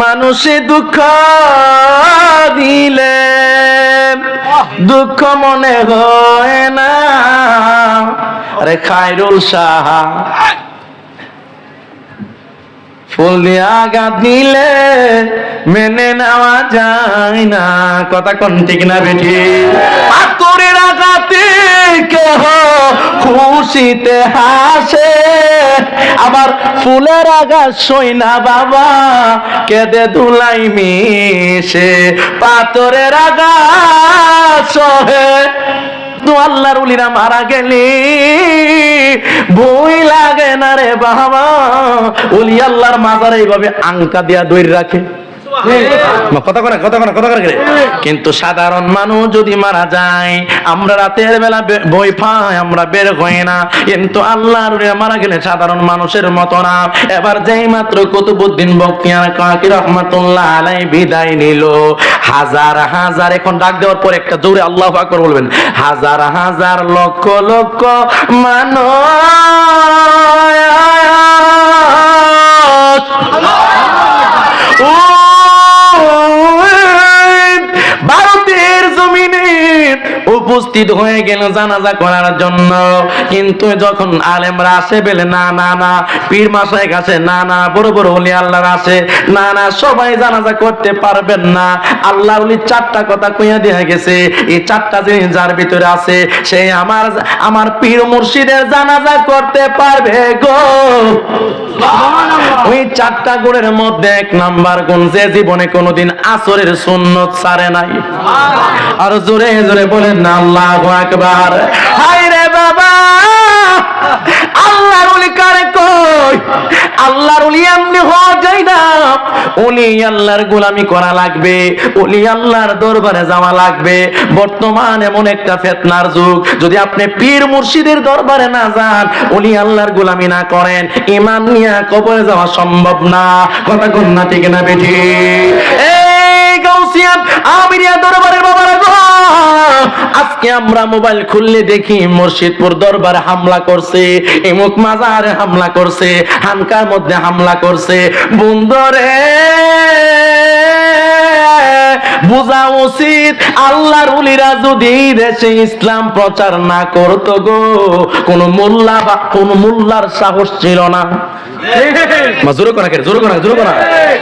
মানুষে দুঃখ দিলে দুঃখ মনে হয় না। আরে খায়রুল শাহ, ফুল দিয়ে আঘাত দিলে মেনে নেওয়া যায় না। কথা কোন ঠিক না বেঠি? পাথরের আঘাতে কেহ খুশিতে হাসে, আবার ফুলের আঘাত সই না বাবা কেঁদে ধুলাই মিশে। পাথরের আঘাত সহে তো আল্লাহর ওলিরা মারা গেলে ভয় লাগে না রে বাবা। ওলি আল্লাহর মাজারে এইভাবে আংটা দিয়া দইর রাখে। কিন্তু সাধারণ মানুষ যদি মারা যায় আমরা রাতের বেলা ভয় পাই, আমরা বের হই না। কিন্তু আল্লাহর ওলিরা মারা গেলে সাধারণ মানুষের মতো না। এবার যেই মাত্র কুতুবউদ্দিন বখতিয়ার কাকি রহমাতুল্লাহ আলাইহি বিদায় নিল, হাজার হাজার, এখন ডাক দেওয়ার পর একটা জোরে আল্লাহু আকবার বলবেন, হাজার হাজার লক্ষ লক্ষ মানুষ ভারতের জমিনে উপস্থিত হয়ে গেল জানাজা করার জন্য। কিন্তু যখন আলেমরা আসে বলে না না না, পীর মাশায়েখ আসে না না, বড় বড় ওলি আল্লাহর আসে না না, সবাই জানাজা করতে পারবেন না। আল্লাহ ওলি চারটা কথা কইয়া দেয়া গেছে, এই চারটা জিনিস যার ভিতরে আছে সে আমার পীর মুর্শিদের জানাজা করতে পারবে গো। ওই চারটা গুণের মধ্যে এক নাম্বার গুণ, যে জীবনে কোনোদিন আসরের সুন্নত ছাড়ে নাই। আর জোরে জোরে বলেন না আল্লাহু আকবার। হায় রে বাবা, আল্লাহর ওলি কারে কই? আল্লাহর ওলি এমনি হওয়া যায় না। ওলি আল্লাহর গোলামি করা লাগবে, ওলি আল্লাহর দরবারে যাওয়া লাগবে। বর্তমান এমন একটা ফিতনার যুগ, যদি আপনি পীর মুর্শিদের দরবারে না যান, ওলি আল্লাহর গোলামি না করেন, ঈমান নিয়ে কবরে যাওয়া সম্ভব না। কথা কোন না ঠিক না বেঠি? এই গাউসিয়া আমিরিয়া দরবারের বাবারা গো, আজকে আমরা মোবাইল খুললে দেখি মুর্শিদপুর দরবারে হামলা করছে, এমুক মাজারে হামলা করছে, হানকার মধ্যে হামলা করছে। বন্ধুরে বোঝা উচিত, আল্লাহর ওলিরা যদি দেশে ইসলাম প্রচার না করতো গো, কোন মোল্লা বা কোন মোল্লার সাহস ছিল না।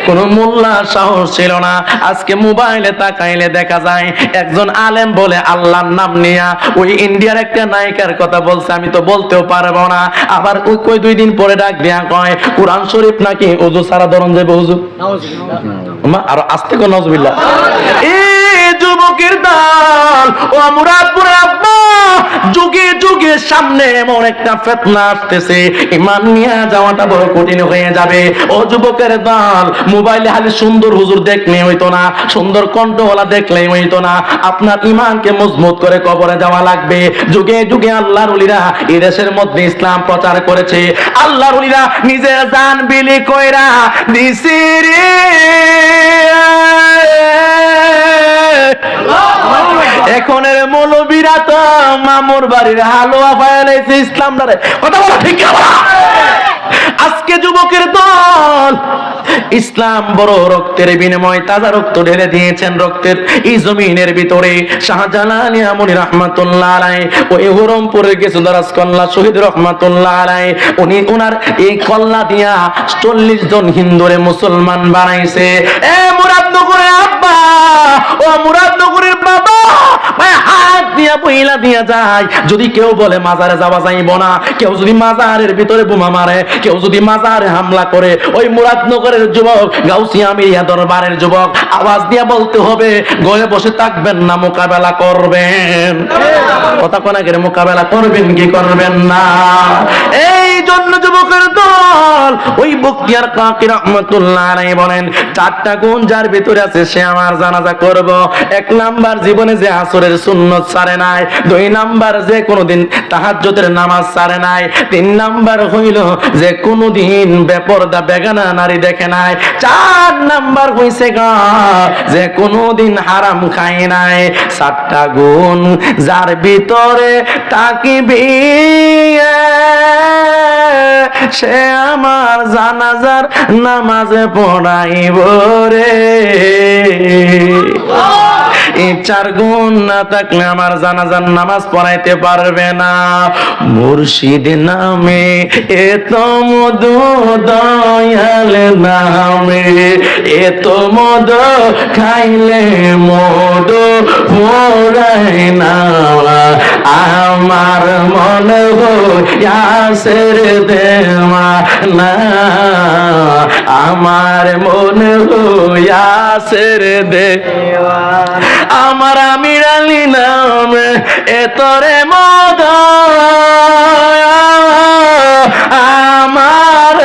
কোন মোল্লার সাহস ছিল না। আজকে মোবাইলে তাকাইলে দেখা যায় একজন আলেম বলে আল্লাহর নাম নিয়া ওই ইন্ডিয়ার একটা নায়িকার কথা বলছে, আমি তো বলতেও পারবো না। আবার ওই কই 2 দিন পরে ডাক দিয়া কয় কোরআন শরীফ নাকি ওযু সারা ধরন যাবে ওযু। আর আস্তে কোন নাউজুবিল্লাহ। এই যুবকের দল ও মুরাদপুরের আব্বা, যুগে যুগে সামনে এমন একটা ফিতনা আসতেছে, ঈমান নিয়ে যাওয়াটা বড় কঠিন হয়ে যাবে। ও যুবকের দল, মোবাইলে খালি সুন্দর হুজুর দেখলে হইতো না, সুন্দর কণ্ঠওয়ালা দেখলেই হইতো না। আপনার ঈমানকে মজবুত করে কবরে যাওয়া লাগবে। যুগে যুগে আল্লাহর ওলিরা এই দেশের মধ্যে ইসলাম প্রচার করেছে। আল্লাহর ওলিরা নিজের জান বিলি কইরা দিছে রে। এখনের মৌলবীরা তো মামুর বাড়ির হালুয়া পাইছে ইসলাম ধরে। কথা বলা ঠিক না? আজকে যুবকের দল ইসলাম বড় রক্তের বিনিময় তাজা রক্ত ঢেলে দিয়েছেন রক্তের এই জমিনের ভিতরে। শাহজালাল আমনি রাহমাতুল্লাহ আলাইহি ওই হরমপুরের কিছু দারাজ কল্লা শহীদ রাহমাতুল্লাহ আলাইহি, উনি ওনার এই কল্লা দিয়া 40 জন হিন্দুরে মুসলমান বানাইছে। এ মুরাদনগরের আব্বা, ও মুরাদনগরের বাবা, ভাই হাত দিয়া বইলা দিয়া যায়। যদি কেউ বলে মাজারে যাওয়া যাইব না, কেউ যদি মাজারের ভিতরে বোমা মারে, কেউ যদি মাজারে হামলা করে, ওই মুরাদনগরের যুবক, গাউসিয়া আমিরিয়া দরবারের যুবক, আওয়াজ দিয়া বলতে হবে, গয়ে বসে থাকবেন না, মোকাবেলা করবেন। কথা কোনা করে মোকাবেলা করবেন কি করবেন না? এই জন্য যুবকের দল ওই বখতিয়ার কাকি রহমাতুল্লাহ আলাইহি বলেন, 4টা গুণ যার ভিতরে আছে সে আমার জানাজা করব। 1 নাম্বার, জীবনে যে আসরের সুন্নত ছাড়ে নাই। 2 নাম্বার, যে কোনোদিন তাহাজ্জুদের নামাজ ছাড়ে নাই। 3 নাম্বার হইল যে কোনোদিন বেপরদা বেগানা নারী দেখে নাই। 4 নাম্বার হইছে গা যে কোনোদিন হারাম খায় নাই। 4টা গুণ যার ভিতরে তাকিবি সে আমার জানাজার নামাজে পড়াইব রে। এই 4 গুণ না থাকলে আমার জানাজার নামাজ পড়াইতে পারবে না। মুর্শিদ নামে এত মধু, দয়াল নামে এত মধু, খাইলে মধু পড়াই না। আমার মনে হইয়াছের দেওয়ানা, আমার মনে হইয়াছের দেওয়ানা। আমার আমির আলী নামে এতরে মদ, আমার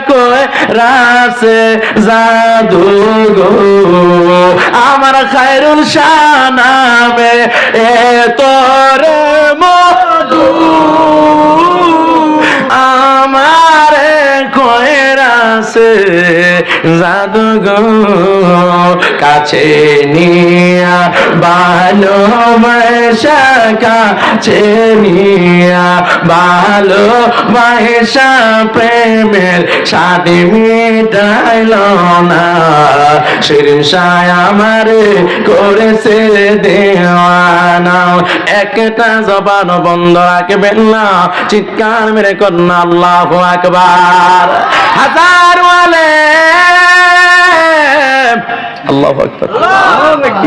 কয় রাসে জাদু গো। আমার খায়রুল শাহ নামে এতরে মধু, আমার কয় রাসে জাদু গো। কাছে নিয়া ভালোবাসা, কাছে নিয়া ভালোবাসা, প্রেমের সাথে মিটাইল না। শিরিন শাহ আমারে করেছে দেওয়ানা। একটা জবান বন্ধ রাখবেন না, চিৎকার মেরে কন্যা আল্লাহু আকবার। হাজার ওয়ালে আল্লাহু আকবার,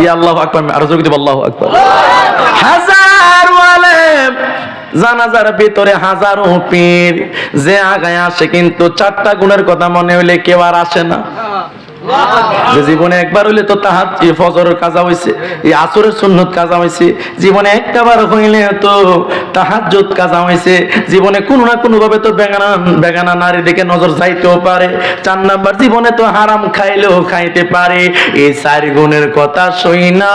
ইয়া আল্লাহু আকবার, আর জোরে দিব আল্লাহু আকবার। হাজার ওয়ালে জানাজার ভিতরে হাজারো পীর যে আগায় আসে, কিন্তু 4টা গুণের কথা মনে হইলে কেউ আর আসে না। যে জীবনে একবার হইলে তো তাহাজ্জুদ ফজরের কাজা হইছে, এই আসরের সুন্নত কাজা হইছে, জীবনে একবার হইলে তো তাহাজ্জুদ কাজা হইছে, জীবনে কোনো না কোনো ভাবে তো বেগানা নারী দিকে নজর যাইতেও পারে, 4 নাম্বার জীবনে তো হারাম খাইলেও খাইতে পারে। এই 4 গুণের কথা শুইনা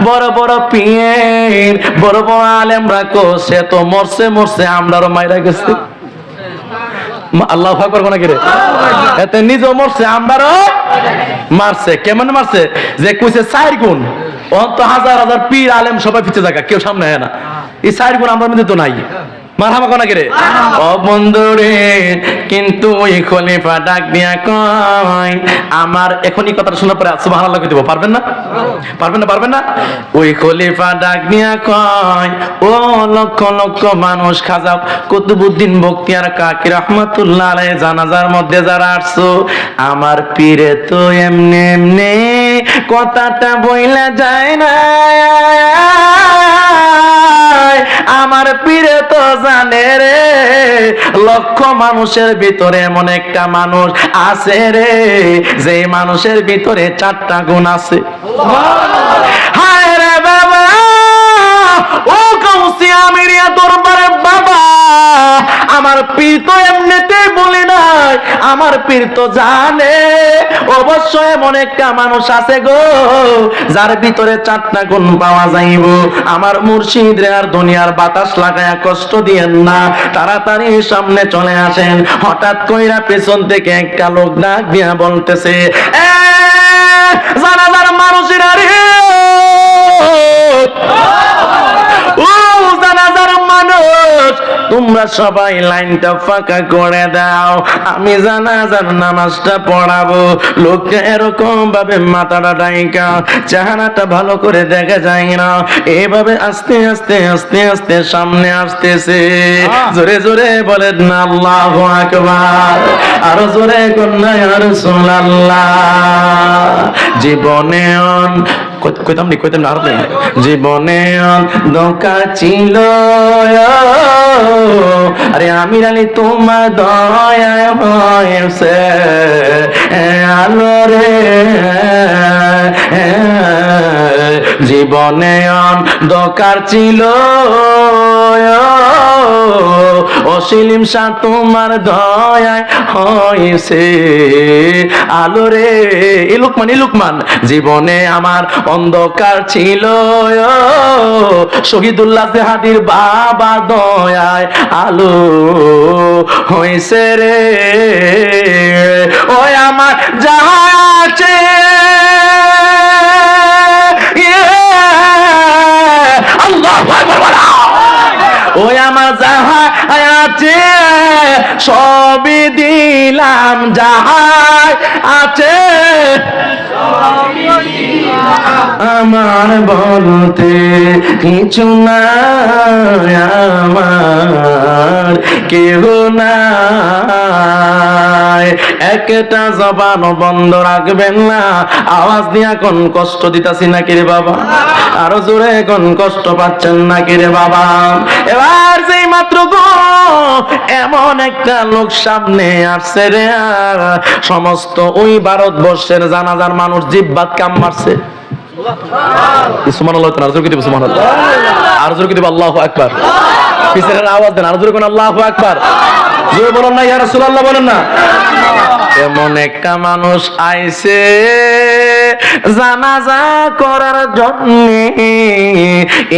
বড় বড় পীর, বড় বড় আলেমরা কোসে তো মরছে, আমরাও মাইরা গেছে। আল্লাহু আকবার কোনা করে এতে নিজেও মরছে, আমরাও মারছে। কেমন মারছে? যে কইছে 4 গুণ, অন্ত হাজার হাজার পীর আলেম সবাই পিছে জায়গা, কেউ সামনে আয় না। এই 4 গুণ আমার মধ্যে তো নাই। মারহামা কোনা করে ও বন্ধুরে। কিন্তু ওই খলিফা ডাক দিয়া কয়, আমার এখনই কথাটা শোনার পরে সুবহানাল্লাহ কই দিব, পারবেন না? পারবেন না? ওই খলিফা ডাক দিয়া কয়, ও লক্ষ লক্ষ মানুষ, খাজা কুতুবউদ্দিন বখতিয়ার কাকি রাহমাতুল্লাহ আলাইহি জানাজার মধ্যে যারা আসছো, আমার পীরে তো এমনি এমনি কথাটা বইলা যায় না। আমার পীরে তো জানে রে, লক্ষ মানুষের ভিতরে এমন একটা মানুষ আছে রে, যে মানুষের ভিতরে 4টা গুণ আছে। হায় রে বাবা, ও কাউসি আমিরিয়া দরবারে বাবা, আমার পীর তো এমনিতেই বলি নাই, আমার পীর তো জানে অবশ্যই এমন একটা মানুষ আছে গো, যার ভিতরে 4টা গুণ পাওয়া যাইব। আমার মুর্শিদ রে আর দুনিয়ার বাতাস লাগায়া কষ্ট দিয়েন না, তাড়াতাড়ি সামনে চলে আসেন। হঠাৎ কইরা পেছন থেকে একটা লোক ডাক দিয়া বলতেছে, এ জানাজার মানুষেরা রে, ও জানাজার মানুষ, তোমরা সবাই লাইনটা ফাঁকা করে দাও, আমি জানাজার নামাজটা পড়াবো। লোকটা এরকম ভাবে মাথাটা ডাইকা, চেহারাটা ভালো করে দেখা যায় না, এভাবে আস্তে আস্তে আস্তে আস্তে সামনে আসতেছে। জোরে জোরে বলেন না আল্লাহু আকবার, আরো জোরে কন্যা ইয়া রাসূলুল্লাহ। জীবনে কইতাম না আরো জীবনে ধোঁকা ছিল, আরে আমির আলী তোমার দয়া হয়েছে আলো রে। জীবনে অন্ধকার ছিল, অসীম শাহ তোমার দয়ায় হয়েছে আলো রে। এই লোকমান জীবনে আমার অন্ধকার ছিল, শহীদুল্লাহ জেহাদির বাবা দয়ায় আলো হয়েছে রে। ওই আমার যাহা আছে আল্লাহু আকবার, ওই আমার যাহা আছে সবই দিলাম যাহাই আছে আমার বলতে কিছু নাই, আমার কেহ নাই। একটা জবান বন্ধ রাখবেন না। আওয়াজ দিয়া কোন কষ্ট দিতাছি নাকি রে বাবা? আরো জোরে কোন কষ্ট পাচ্ছেন নাকি রে বাবা? এবার যেই মাত্র গো এমন একটা লোক সামনে আসছে রে, সমস্ত ওই ভারতবর্ষের জানাজার মানুষ জিব্বাত কাম মারছে। সুবহানাল্লাহ, আর জোরে দিব সুবহানাল্লাহ, আর জোরে দিব আল্লাহু আকবার। পিছনের আওয়াজ দেন, আর জোরে কোন আল্লাহু আকবার। জোরে বলেন না ইয়া রাসূলুল্লাহ, বলেন না। এমন একটা মানুষ আইছে জানাজা করার জন্য,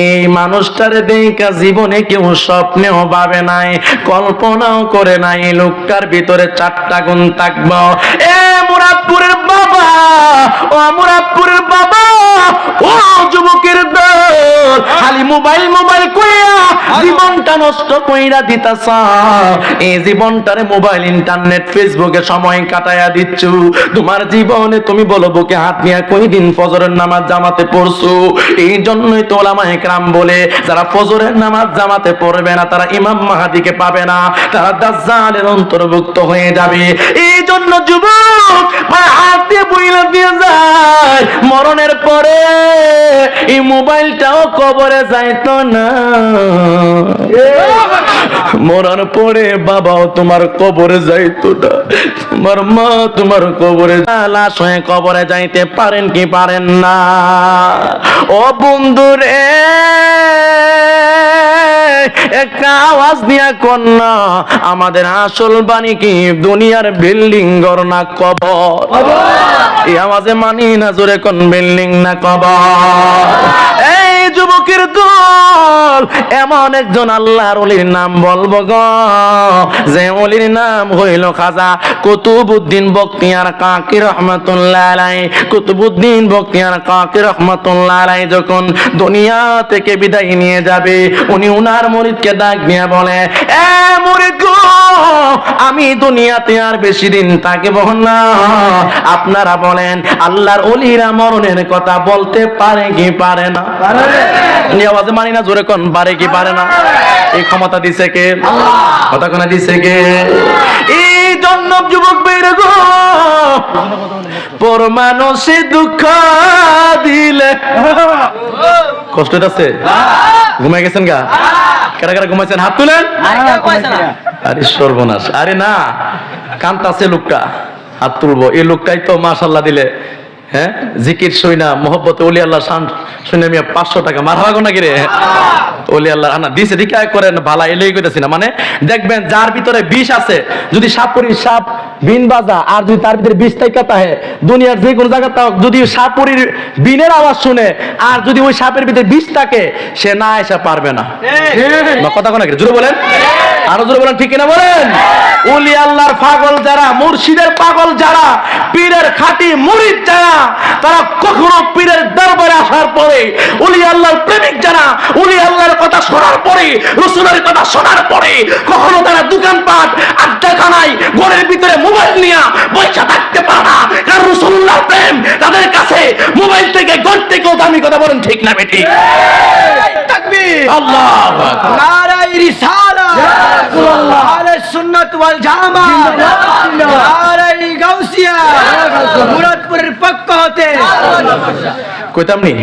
এই মানুষটার দেখা জীবনে কেউ স্বপ্নেও ভাবে নাই, কল্পনাও করে নাই লোকটার ভিতরে 4টা গুণ থাকবো। এ মুরাদপুরের বাবা, ও মুরাদপুরের বাবা, ও যুবকের দল, খালি মোবাইল মোবাইল কইরা জীবনটা নষ্ট কইরা দিতাছ। এই জীবনটারে মোবাইল, ইন্টারনেট, ফেসবুকে সময় কাটায়া দিচ্ছ। তোমার জীবনে তুমি বলো বুকে হাত নিয়ে কয়দিন ফজরের নামাজ জামাতে পড়ছো? এই জন্যই তো ওলামায়ে কেরাম বলে যারা ফজরের নামাজ জামাতে পড়বে না তারা ইমাম মাহদিকে পাবে না, তারা দাজ্জালের অন্তর্ভুক্ত হয়ে যাবে। এই জন্য যুবক হাত দিয়ে বইলা দিয়ে যায়, মরণের পরে এই মোবাইলটাও কবরে যাইতো না। মরার পরে বাবাও তোমার কবরে যাইতো না, তোমার মা তোমার কবরে, লাশ হয়ে কবরে যাইতে পারেন কি পারেন না? ও বন্ধুরে একটা আওয়াজ দিয়া কন্যা, আমাদের আসল বাণী কি দুনিয়ার বিল্ডিং ঘর না কবর? এই আওয়াজে মানি না, জোরে কোন বিল্ডিং না কবর? এই যুবকের দল, এমন একজন আল্লাহর ওলির নাম বলবো গো, যে ওলির নাম হইল খাজা কুতুবউদ্দিন বখতিয়ার কাকি রহমাতুল্লাহ আলাইহি। কুতুবউদ্দিন বখতিয়ার কাকি রহমাতুল্লাহ আলাইহি যখন দুনিয়া থেকে বিদায় নিয়ে যাবে, উনি উনার মুরিদকে ডাক দিয়ে বলে, এ মুরিদ গো, আমি দুনিয়াতে আর বেশি দিন থাকব না। আপনারা বলেন আল্লাহর ওলিরা মরণের কথা বলতে পারে কি পারে না? আওয়াজে মানি না, জোরে কোন পারে কি পারে না? এই ক্ষমতা দিছে কে? কথা কোনা দিছে কে? এই জন্য যুবক বেরে গো, পর মানুষে দুঃখ দিলে কষ্ট আছে। ঘুমাই গেছেন গা? কারা কারা ঘুমাইছেন হাত তুলেন। আরে সর্বনাশ, আরে না, কান্তাছে লোকটা, হাত তুলবো। এই লোকটাই তো মাশাআল্লাহ দিলে, হ্যাঁ, জিকির শুইনা মোহব্বতে ওলি আল্লাহ শান শুনে আমি 500 টাকা মার হাগো নাকি রে? ওলি আল্লাহ আনা দিছে দিকা করেন ভালা, এলেই কইতাছি না। মানে দেখবেন যার ভিতরে বিষ আছে, যদি সাপুরি সাপ বিন বাজা আর যদি তার ভিতরে বিষ থাকা তাহে দুনিয়ার যে কোনো জায়গাতে যদি সাপুরির বিনের আওয়াজ শুনে আর যদি ওই সাপের ভিতরে বিষ থাকে, সে না এসে পারবে না। কথা কোন জোরে বলেন, আরো জোরে বলেন, ঠিক কিনা বলেন? ওলি আল্লাহর পাগল যারা, মুর্শিদের পাগল যারা, পীরের খাঁটি মুরিদ যারা, তারা কখনো পীরের দরবারে আসার পরে, ওলি আল্লাহর প্রেমিক যারা, ওলি আল্লাহর কথা শোনার পরে, রাসূলের কথা শোনার পরে, কখনো তারা দোকানপাট আড্ডাখানায় ঘরের ভিতরে মোবাইল নিয়ে বসে থাকতে পারে না। কারণ রাসূলুল্লাহর প্রেম তাদের কাছে মোবাইল থেকে ঘর থেকেও দামি। কথা বলেন ঠিক না বেঠিক? তাকবীর, আল্লাহু আকবার, নারায়ে রিসালাত, ইয়া রাসূলুল্লাহ, আহলে সুন্নাত ওয়াল জামাত, নারায়ে গাউসিয়া, মুরাদপুরের পক্ষ হতে কইতাম নি।